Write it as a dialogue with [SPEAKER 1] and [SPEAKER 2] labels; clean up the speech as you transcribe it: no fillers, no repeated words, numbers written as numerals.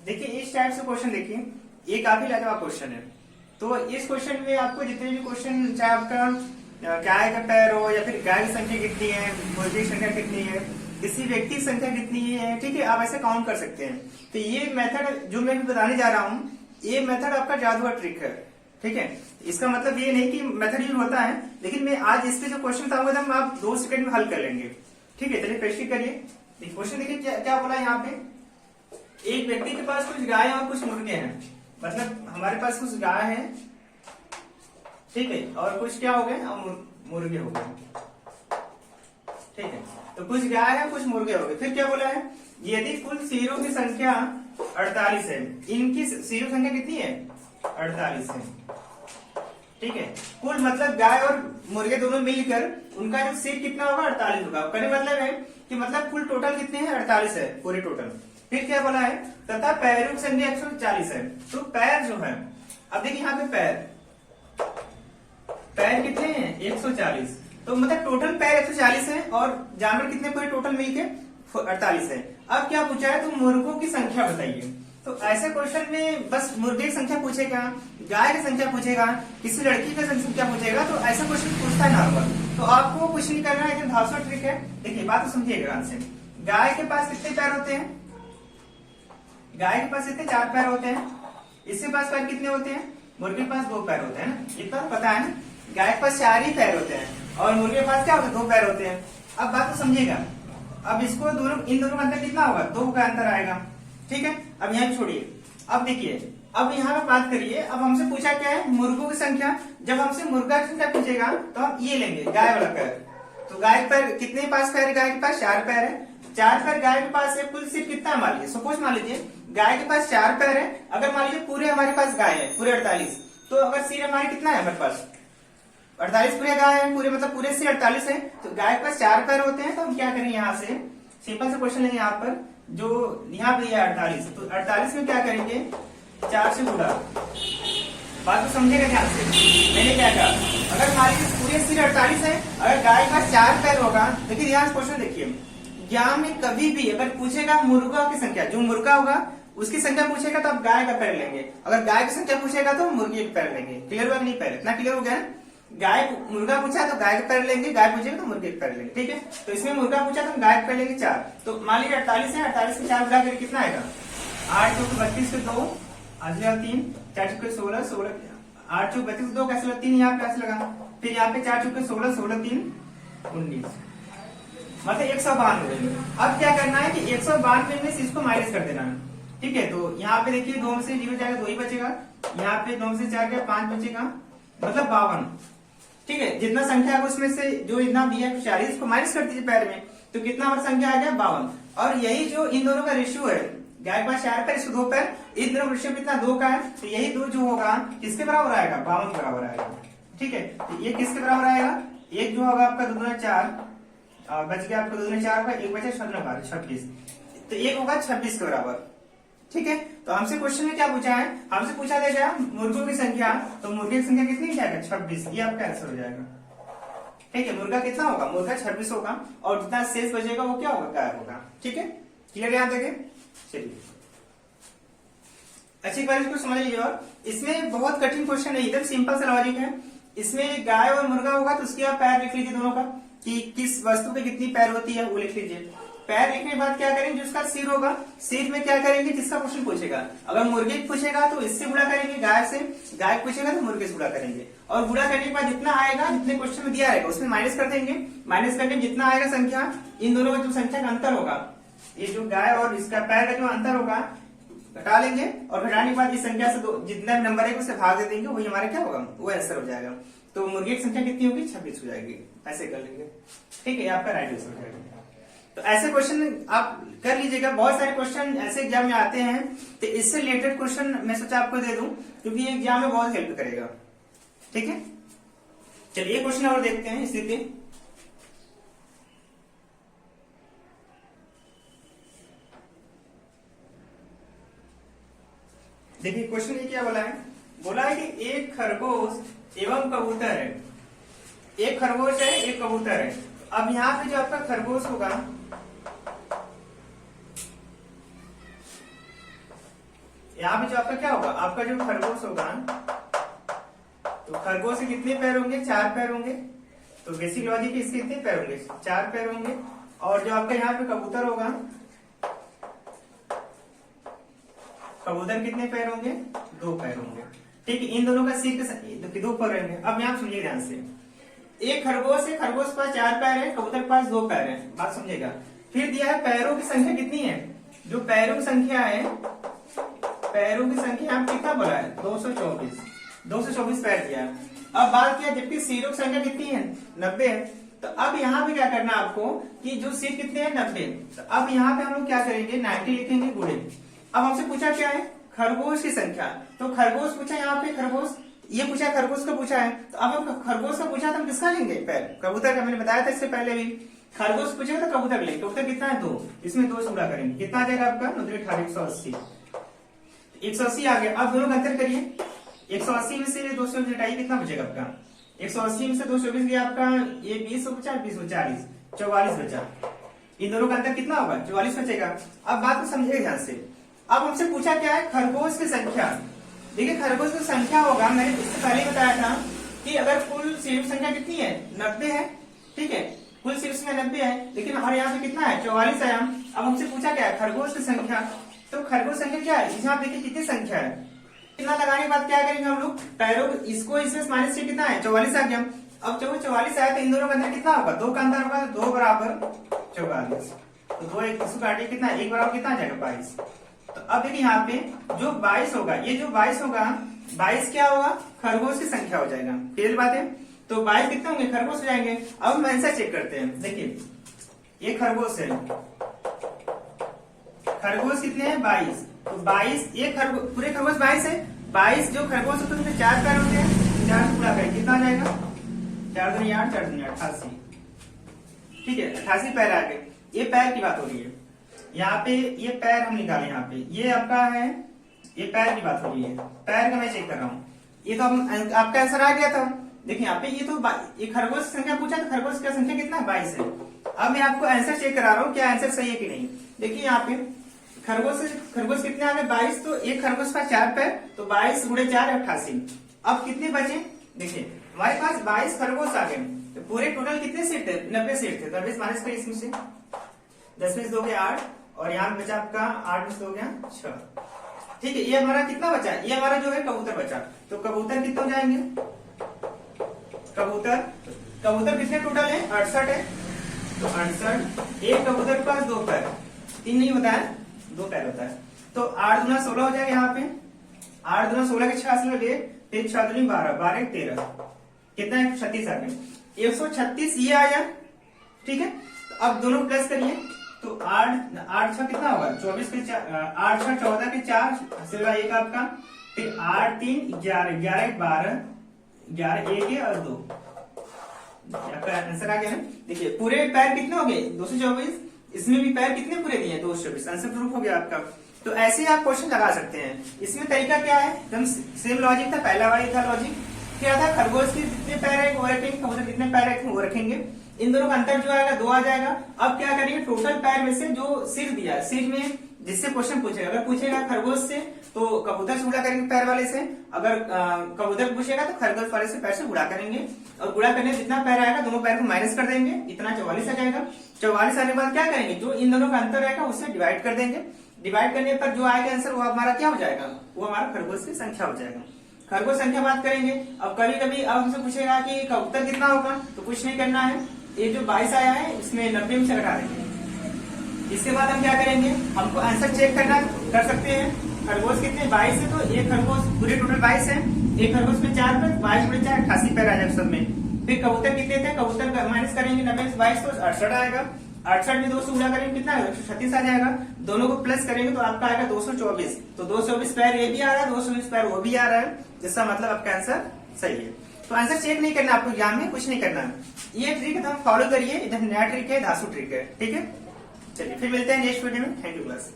[SPEAKER 1] देखिए इस टाइप से क्वेश्चन देखिए, ये काफी लाजवाब क्वेश्चन है। तो इस क्वेश्चन में आपको जितने भी क्वेश्चन, चाहे आपका गाय का पैर हो या फिर गाय की संख्या कितनी है, मुर्गी की संख्या कितनी है, किसी व्यक्ति की संख्या कितनी है, ठीक है, आप ऐसे काउंट कर सकते हैं। तो ये मेथड जो मैं बताने जा रहा हूँ, ये मेथड आपका जादू का ट्रिक है, ठीक है। इसका मतलब ये नहीं कि मेथड यूज होता है, लेकिन मैं आज इस पे जो क्वेश्चन बताऊंगा तो आप 2 सेकंड में हल कर लेंगे, ठीक है। चलिए प्रैक्टिस करिए। क्वेश्चन देखिए क्या बोला यहाँ पे, एक व्यक्ति के पास कुछ गाय और कुछ मुर्गे हैं। मतलब हमारे पास कुछ गाय है, ठीक है, और कुछ क्या हो गए, मुर्गे हो गए, ठीक है। तो कुछ गाय है, कुछ मुर्गे हो गए। फिर क्या बोला है, यदि कुल सिरों की संख्या 48 है, इनकी सिरों संख्या कितनी है, 48 है, ठीक है। कुल मतलब गाय और मुर्गे दोनों मिलकर उनका जो सिर कितना होगा, 48 होगा। कहने मतलब है कि मतलब कुल टोटल कितने हैं, 48 है पूरे टोटल। फिर क्या बोला है, तथा पैरों की संख्या 140 है। तो पैर जो है, अब देखिए यहाँ पे पैर कितने हैं, 140। तो मतलब टोटल पैर 140 है और जानवर कितने पूरे टोटल मिलके 48 है। अब क्या पूछा है, तो मुर्गों की संख्या बताइए। तो ऐसे क्वेश्चन में बस मुर्गे की संख्या पूछेगा, गाय की संख्या पूछेगा, किसी लड़की की संख्या पूछेगा, तो ऐसा क्वेश्चन पूछता है नॉर्मल। तो आपको कुछ नहीं करना है, धावसा ट्रिक है। देखिए बात तो समझिएगा ध्यान से। गाय के पास कितने पैर होते हैं, गाय के पास कितने, 4 पैर होते हैं। इसके पास पैर कितने होते हैं, मुर्गे के पास 2 पैर होते हैं ना, इतना पता है ना। गाय के पास 4 ही पैर होते हैं और मुर्गे के पास क्या होते हैं, 2 पैर होते हैं। अब बात तो समझिएगा। अब इसको दोनों, इन दोनों का अंतर कितना होगा, 2 का अंतर आएगा, ठीक है। अब यहाँ छोड़िए, अब देखिए, अब यहाँ पे बात करिए। अब हमसे पूछा क्या है, मुर्गों की संख्या। जब हमसे मुर्गा की संख्या पूछेगा तो हम ये लेंगे, गाय वाला पैर। तो गाय के पैर कितने पास पैर है, गाय के पास 4 पैर है। 4 पैर गाय के पास है, कुल सिर्फ कितना मान लीजिए, सपोज मान लीजिए गाय के पास 4 पैर है। अगर मान लीजिए पूरे हमारे पास गाय है, पूरे 48, तो अगर सिर हमारे कितना है, हमारे पास 48 पूरे गाय है, पूरे मतलब पूरे सिर 48 है। तो गाय के पास 4 पैर होते हैं। तो हम क्या करेंगे, यहाँ से सिंपल से क्वेश्चन लेंगे। यहाँ पर जो यहाँ पे है 48, तो 48 में क्या करेंगे, 4 से गुणा। बात तो समझेगा ध्यान से, मैंने क्या कहा, अगर मान लीजिए पूरे सिर 48 है, अगर गाय के पास 4 पैर होगा। देखिए ध्यान से क्वेश्चन देखिए, यहाँ में कभी भी अगर पूछेगा मुर्गा की संख्या, जो मुर्गा होगा उसकी संख्या पूछेगा तो आप गाय का पैर लेंगे। अगर गाय की संख्या पूछेगा तो मुर्गी का पैर लेंगे। क्लियर हुआ कि नहीं, पैर इतना क्लियर हो गया। गाय मुर्गा पूछा तो गाय का पैर लेंगे, गाय पूछेगा तो मुर्गे का पैर लेंगे, ठीक है। तो इसमें मुर्गा पूछा तो हम गाय का पैर लेंगे 4। तो मान लीजिए 48 है, 48 में 4 गुणा करके कितना आएगा, 8 चौक 32 के 2, 3, 4 चौक 16, 16 8 चौक 32 2 कैसे लगा, 3 यहाँ पे ऐसे लगा। फिर यहाँ पे 4 चौक 16, 16 3 19, मतलब 192। अब क्या करना है कि 192 में से इसको माइनस कर देना है, ठीक है। तो यहाँ पे देखिए 2 में से 0 जाएगा, 2 ही बचेगा। यहाँ पे 2 में से 4 गया, 5 बचेगा, मतलब 52, ठीक है। जितना संख्या है उसमें से जो इतना दिया है 40, इसको माइनस कर दीजिए पैर में, तो कितना हमारा संख्या आ गया, 52। और यही जो इन दोनों का रेशियो है, गाय के पास 4 पैर, इसको 2 पैर, इन दोनों रेशियो कितना, 2 का है। तो यही 2 जो होगा किसके बराबर आएगा, 52 के बराबर आएगा, ठीक है। तो ये किसके बराबर आएगा, एक जो होगा आपका 2 दूना 4, बच गया आपको 2 दूना 4 का, एक बचा 26, तो एक होगा 26 के बराबर, ठीक है। तो हमसे क्वेश्चन में क्या पूछा है, हमसे पूछा जाएगा मुर्गों की संख्या। तो मुर्गे की संख्या कितनी जाएगा, 26, ये आपका आंसर हो जाएगा, ठीक है। मुर्गा कितना होगा, मुर्गा 26 होगा, और जितना शेष बचेगा वो क्या होगा, गाय होगा, ठीक है। क्लियर यहाँ तक, चलिए अच्छी बात इसको समझ लीजिए। और इसमें बहुत कठिन क्वेश्चन नहीं, एकदम सिंपल सा लॉजिक है। इसमें गाय और मुर्गा होगा तो उसके आप पैर लिख लीजिए दोनों का, कि किस वस्तु पे कितनी पैर होती है वो लिख लीजिए। पैर लिखने के बाद क्या करेंगे, जिसका सिर होगा, सिर में क्या करेंगे, जिसका क्वेश्चन पूछेगा। अगर मुर्गे पूछेगा तो इससे गुणा करेंगे, गाय से, गाय पूछेगा तो मुर्गे से गुणा करेंगे। और गुणा करने के बाद जितना आएगा, जितने क्वेश्चन में दिया रहेगा उसमें माइनस कर देंगे। माइनस करने में जितना आएगा संख्या, इन दोनों का जो संख्या का अंतर होगा, ये जो गाय और इसका पैर का जो अंतर होगा, घटा लेंगे। और घटाने के बाद इस संख्या से जितना नंबर है उसे भाग दे देंगे, वही हमारा क्या होगा, वो आंसर हो जाएगा। तो मुर्गे की संख्या कितनी होगी, 26 हो जाएगी। ऐसे कर लेंगे, ठीक है, आपका राइट आंसर हो जाएगा। तो ऐसे क्वेश्चन आप कर लीजिएगा, बहुत सारे क्वेश्चन ऐसे एग्जाम में आते हैं। तो इससे रिलेटेड क्वेश्चन मैं सोचा आपको दे दूं, क्योंकि ये एग्जाम में बहुत हेल्प करेगा, ठीक है। चलिए क्वेश्चन और देखते हैं इसी पे। देखिए क्वेश्चन ये क्या बोला है, बोला है कि एक खरगोश एवं कबूतर है, एक खरगोश है, एक कबूतर है। अब यहाँ पे जो आपका खरगोश होगा, यहाँ पे जो आपका क्या होगा, आपका जो खरगोश होगा, तो खरगोश के कितने पैर होंगे, 4 पैर होंगे। तो बेसिक लॉजिक इसके कितने पैर होंगे, 4 पैर होंगे। और जो आपका यहाँ पे कबूतर होगा, कबूतर कितने पैर होंगे, 2 पैर होंगे। ठीक है, इन दोनों का सिर के 2 पैर रहेंगे। अब यहाँ सुनिए ध्यान से, एक खरगोश है, खरगोश के पास 4 पैर है, कबूतर के पास 2 पैर है। बात समझेगा। फिर दिया है पैरों की संख्या कितनी है, जो पैरों की संख्या है, पैरों की संख्या यहाँ कितना बोला है, 224 पैर दिया है। अब बात किया, जबकि सिरों की संख्या कितनी है, 90 है। तो अब यहाँ पे क्या करना है आपको, कि जो सिर कितने हैं, 90। तो अब यहाँ पे हम लोग क्या करेंगे, 90 लिखेंगे गुणे। अब हमसे पूछा क्या है, खरगोश की संख्या। तो खरगोश पूछा, यहाँ पे खरगोश, ये पूछा खरगोश का पूछा है। तो अब हम खरगोश का पूछा तो हम किसका लेंगे, पैर, कबूतर का। मैंने बताया था इससे पहले भी, खरगोश पूछेगा तो कबूतर लेंगे। कबूतर कितना है, 2, इसमें 2 से गुणा करेंगे, कितना आ जाएगा आपका, 180 180 आ गया। अब दोनों का अंतर करिए, 180 में से 224 घटाइए, कितना बचेगा आपका, 180 में से 224 गया आपका, ये 20 बचा, 20 40, 44 बचा। इन दोनों का अंतर कितना होगा, 44 बचेगा। अब बात को समझिए ध्यान से। अब हमसे पूछा क्या है, खरगोश की संख्या। देखिए खरगोश की संख्या होगा, मैंने इससे पहले बताया था कि अगर कुल सिर संख्या कितनी है, 90 है। ठीक है, कुल सिर संख्या 90 है, लेकिन हमारे यहाँ पे कितना है, 44 है। अब हमसे पूछा क्या है, खरगोश की संख्या। तो खरगोश संख्या क्या है, यहाँ देखिए कितनी संख्या है, कितना लगाने के बाद क्या करेंगे हम लोग, पैरों इसको इसमें माइनस से कितना है, 44 आ गया। अब जब 44 आया तो इन दोनों का अंतर कितना होगा, 2 का अंतर होगा, 2 बराबर 44। तो 2 इसको काटिए, कितना, 1 बराबर कितना आ जाएगा, 22। तो अब देखिए यहाँ पे जो 22 होगा, ये जो 22 होगा, 22 क्या होगा, खरगोश की संख्या हो जाएगा। क्लियर बात है। तो 22 कितने होंगे, खरगोश हो जाएंगे। अब हम आंसर चेक करते हैं। देखिए ये खरगोश है, खरगोश कितने हैं, 22। तो 22, ये खरगोश, पूरे खरगोश 22 है। 22 जो खरगोश होते हैं उसमें 4 पैर होते हैं, 4 से पूरा करें, कितना आ जाएगा, 4 दूनी 8, 4 दूनी 88। ठीक है, 88 पैर आ गए। ये पैर की बात हो रही है। यहाँ पे ये पैर हम निकाले, यहाँ पे ये आपका है, ये पैर की बात हो रही है। पैर का मैं चेक कर रहा हूँ। ये तो आपका आंसर आ गया था। देखिए यहाँ पे ये तो ये खरगोश संख्या पूछा, तो खरगोश का संख्या कितना है, 22 है। अब मैं आपको आंसर चेक करा रहा हूँ, क्या आंसर सही है कि नहीं। देखिए यहाँ पे खरगोश कितने आ गए, 22। तो एक खरगोश का 4 पैर, तो 22 गुणे 4 है 88। अब कितने बचे, देखिए हमारे पास 22 खरगोश आ गए। तो पूरे टोटल कितने सीट थे, 90 सीट थे। 90 माइनस करिए इसमें से, 10 में से 2 गया 8, और यहाँ बचा आपका 8 में से 2 गया 6। ठीक है, ये हमारा कितना बचा, ये हमारा जो है कबूतर बचा। तो कबूतर कितने हो जाएंगे, कबूतर कितने टोटल है, 68 है। तो 68, एक कबूतर के पास 2 पैर, 3 नहीं होता है, 2 पैर होता है। तो 8 गुना 16 हो जाएगा। यहाँ पे 8 गुना 16 के 6 लगे, 3 6 दूनी 12, 12 13, कितना है, 36 आ गए। 136 ये आया। ठीक है, तो अब दोनों प्लस करिए। तो 8 6 कितना होगा, 24 के 8 6 14 के 4 सिवा 1 आपका, फिर 8 3 11, 11 12, 11 1 और 2, आपका आंसर आ गया है। देखिए पूरे पैर कितने हो गए, 224। इसमें भी पैर कितने पूरे दिए, 224। आंसर प्रूफ हो गया आपका। तो ऐसे ही आप क्वेश्चन लगा सकते हैं। इसमें तरीका क्या है, एकदम सेम लॉजिक था, पहला वाली था लॉजिक क्या था, खरगोश के कितने पैर है वो रखेंगे, कबूतर कितने पैर है वो रखेंगे। इन दोनों का अंतर जो आएगा 2 आ जाएगा। अब क्या करेंगे, टोटल पैर में से जो सिर दिया, सिर में जिससे क्वेश्चन पूछेगा, अगर पूछेगा खरगोश से तो कबूतर से गुणा करेंगे पैर वाले से, अगर कबूतर पूछेगा तो खरगोश वाले से पैर से गुणा करेंगे, और गुणा करने जितना पैर आएगा दोनों पैर को माइनस कर देंगे, इतना 44 आ जाएगा। 44 आने के बाद क्या करेंगे, जो इन दोनों का अंतर आएगा उससे डिवाइड कर देंगे। डिवाइड करने पर जो आएगा आंसर वो हमारा क्या हो जाएगा, वो हमारा खरगोश की संख्या हो जाएगा। खरगोश संख्या बात करेंगे। अब कभी कभी अब हमसे पूछेगा कि कबूतर कितना होगा, तो कुछ नहीं करना है, ये जो 22 आया है इसमें 90 में से घटा देंगे। इसके बाद हम क्या करेंगे, हमको आंसर चेक कर सकते हैं। खरगोश कितने, 22 है, तो एक खरगोश पूरे टोटल 22 है, एक खरगोश में 4 पैर, 22 गुणे 4 88 पैर आ जाएगा सब में। फिर कबूतर कितने थे, कबूतर माइनस करेंगे 90 से 22 तो 68 आएगा। 68 में 2 से गुणा करेंगे कितना है, 136 आ जाएगा। दोनों को प्लस करेंगे तो आपका आएगा 224। तो 224 पैर ये भी आ रहा है, 224 पैर वो भी आ रहा है, जिसका मतलब आपका आंसर सही है। तो आंसर चेक नहीं करना आपको, एग्जाम में कुछ नहीं करना। ये ट्रिक है तो हम फॉलो करिए, इधर नया ट्रिक है, धासु ट्रिक है। ठीक है, चलिए फिर मिलते हैं नेक्स्ट वीडियो में। Thank you class.